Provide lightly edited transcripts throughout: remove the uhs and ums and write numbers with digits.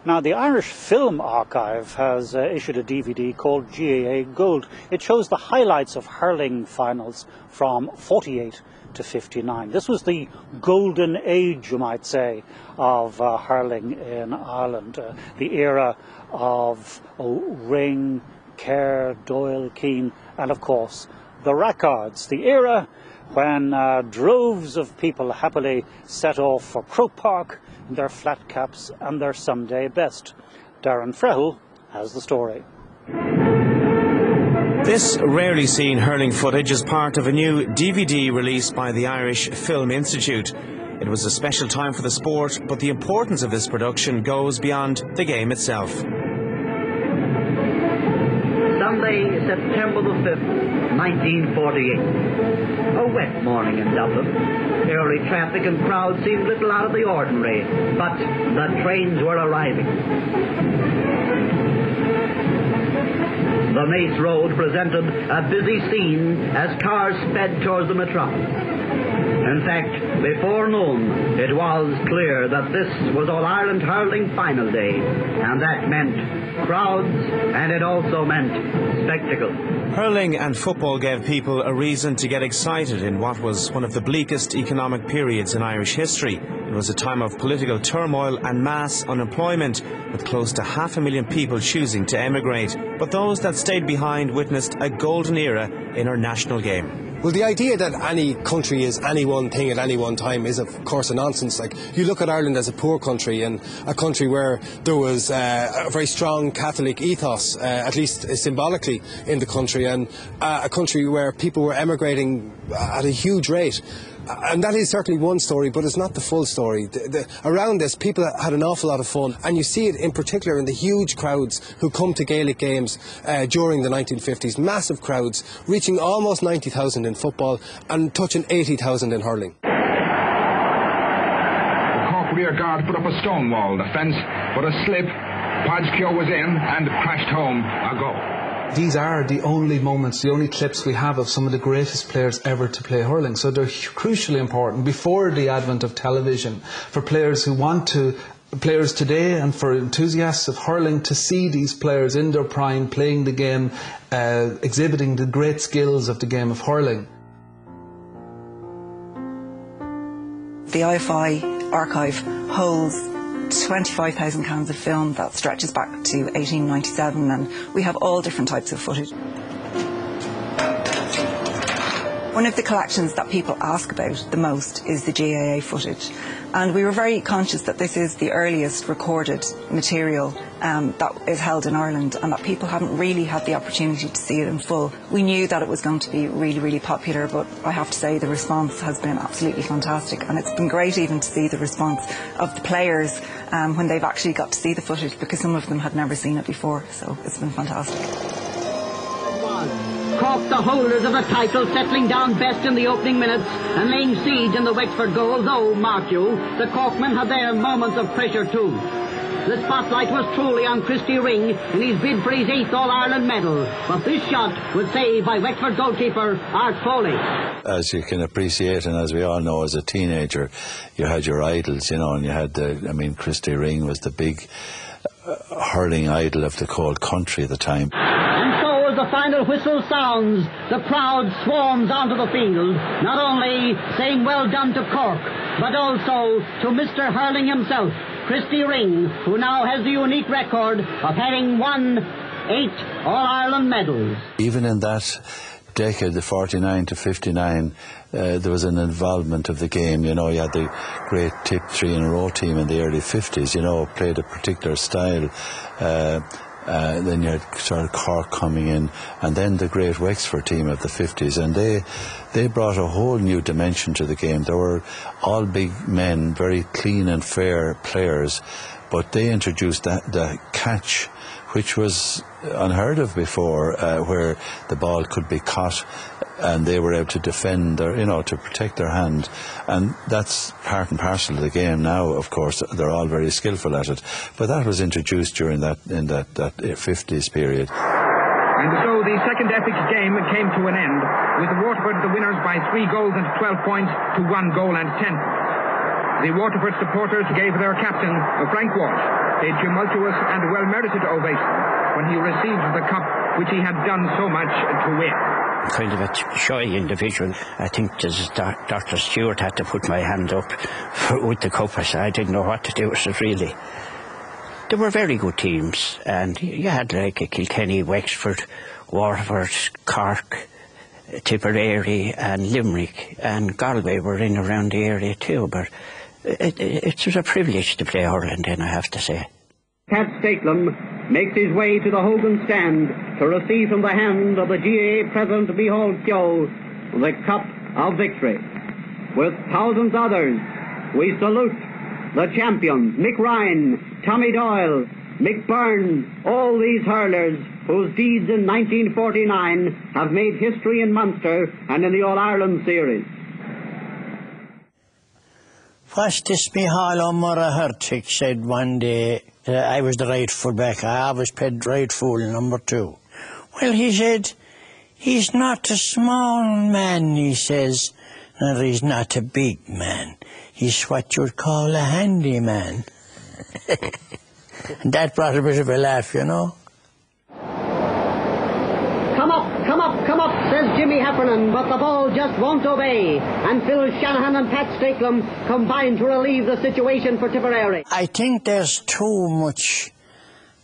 Now, the Irish Film Archive has issued a DVD called G.A.A. Gold. It shows the highlights of hurling finals from 48 to 59. This was the golden age, you might say, of hurling in Ireland. The era of Ring, Kerr, Doyle, Keane, and of course the Rackards. The era when droves of people happily set off for Croke Park in their flat caps and their Sunday best. Darren Frehel has the story. This rarely seen hurling footage is part of a new DVD released by the Irish Film Institute. It was a special time for the sport, but the importance of this production goes beyond the game itself. Sunday, September the 5th, 1948. A wet morning in Dublin. Early traffic and crowds seemed little out of the ordinary, but the trains were arriving. The Mace Road presented a busy scene as cars sped towards the metropolis. In fact, before noon, it was clear that this was All-Ireland Hurling Final Day, and that meant crowds, and it also meant spectacle. Hurling and football gave people a reason to get excited in what was one of the bleakest economic periods in Irish history. It was a time of political turmoil and mass unemployment, with close to 500,000 people choosing to emigrate. But those that stayed behind witnessed a golden era in our national game. Well, the idea that any country is any one thing at any one time is, of course, a nonsense. Like, you look at Ireland as a poor country, and a country where there was a very strong Catholic ethos, at least symbolically, in the country, and a country where people were emigrating at a huge rate. And that is certainly one story, but it's not the full story. Around this, people had an awful lot of fun, and you see it in particular in the huge crowds who come to Gaelic games during the 1950s. Massive crowds, reaching almost 90,000 in football and touching 80,000 in hurling. The Cork rear guard put up a stone wall, the fence, but a slip. Podge Keogh was in and crashed home a goal. These are the only moments, the only clips we have of some of the greatest players ever to play hurling. So they're crucially important before the advent of television for players who want to, players today, and for enthusiasts of hurling to see these players in their prime playing the game, exhibiting the great skills of the game of hurling. The IFI archive holds 25,000 cans of film that stretches back to 1897, and we have all different types of footage. One of the collections that people ask about the most is the G.A.A. footage, and we were very conscious that this is the earliest recorded material that is held in Ireland, and that people haven't really had the opportunity to see it in full. We knew that it was going to be really, really popular, but I have to say the response has been absolutely fantastic, and it's been great even to see the response of the players when they've actually got to see the footage, because some of them had never seen it before, so it's been fantastic. Cork, the holders of the title, settling down best in the opening minutes and laying siege in the Wexford goal, though, mark you, the Corkmen had their moments of pressure too. The spotlight was truly on Christy Ring in his bid for his 8th All-Ireland medal, but this shot was saved by Wexford goalkeeper Art Foley. As you can appreciate, and as we all know, as a teenager, you had your idols, you know, and you had Christy Ring was the big hurling idol of the whole country at the time. As the final whistle sounds, the crowd swarms onto the field, not only saying well done to Cork, but also to Mr. Hurling himself, Christy Ring, who now has the unique record of having won 8 All-Ireland medals. Even in that decade, the 49 to 59, there was an involvement of the game. You know, you had the great tip 3-in-a-row team in the early 50s, you know, played a particular style. Then you had sort of Cork coming in, and then the great Wexford team of the 50s, and they brought a whole new dimension to the game. They were all big men, very clean and fair players, but they introduced the catch, which was unheard of before, where the ball could be caught and they were able to defend their, you know, to protect their hand. And that's part and parcel of the game now, of course. They're all very skillful at it. But that was introduced during that 50s period. And so the second epic game came to an end, with Waterford the winners by 3 goals and 12 points to 1 goal and 10. The Waterford supporters gave their captain, Frank Walsh, a tumultuous and well-merited ovation when he received the cup which he had done so much to win. Kind of a shy individual. I think Dr. Stewart had to put my hand up with the cup. I didn't know what to do with it, really. There were very good teams, and you had like a Kilkenny, Wexford, Waterford, Cork, Tipperary and Limerick, and Galway were in around the area too, but it was a privilege to play hurling then, I have to say. Pat Stakelum makes his way to the Hogan stand to receive from the hand of the G.A.A. President Micheál Keogh the Cup of Victory. With thousands others, we salute the champions, Mick Ryan, Tommy Doyle, Mick Byrne, all these hurlers whose deeds in 1949 have made history in Munster and in the All-Ireland Series. What's this Micheál O'Mara said one day that I was the right full back. I always played right full, number 2. Well, he said, he's not a small man, he says, and he's not a big man. He's what you'd call a handy man. And that brought a bit of a laugh, you know. Come up, says Jimmy Heffernan, but the ball just won't obey. And Phil Shanahan and Pat Stakelum combine to relieve the situation for Tipperary. I think there's too much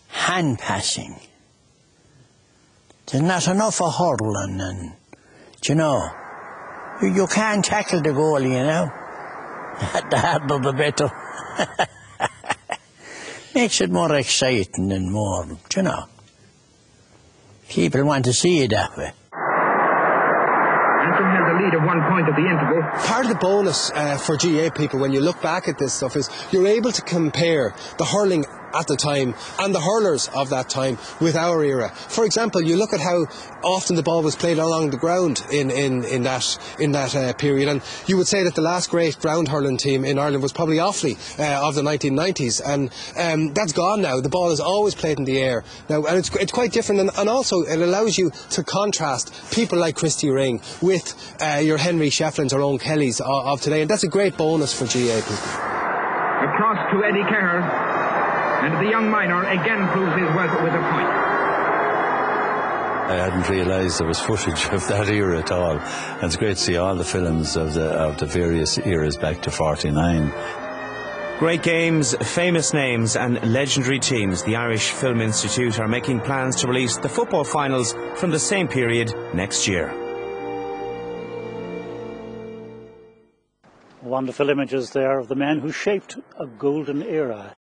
hand passing. There's not enough of hurling, and, you know, you can't tackle the goalie, you know. The harder the better. Makes it more exciting and more, you know. People want to see it that way. Antrim held a lead of 1 point at the interval. Part of the bonus for G.A.A. people when you look back at this stuff is you're able to compare the hurling at the time and the hurlers of that time with our era. For example, you look at how often the ball was played along the ground in that period, and you would say that the last great ground hurling team in Ireland was probably Offaly of the 1990s, and that's gone now. The ball is always played in the air now, and it's quite different, and also it allows you to contrast people like Christy Ring with your Henry Shefflins or Owen Kellys of today, and that's a great bonus for G.A.A. people. Across to Eddie Kerr. And the young miner again proves his worth with a point. I hadn't realised there was footage of that era at all. And it's great to see all the films of the various eras back to 49. Great games, famous names and legendary teams. The Irish Film Institute are making plans to release the football finals from the same period next year. Wonderful images there of the men who shaped a golden era.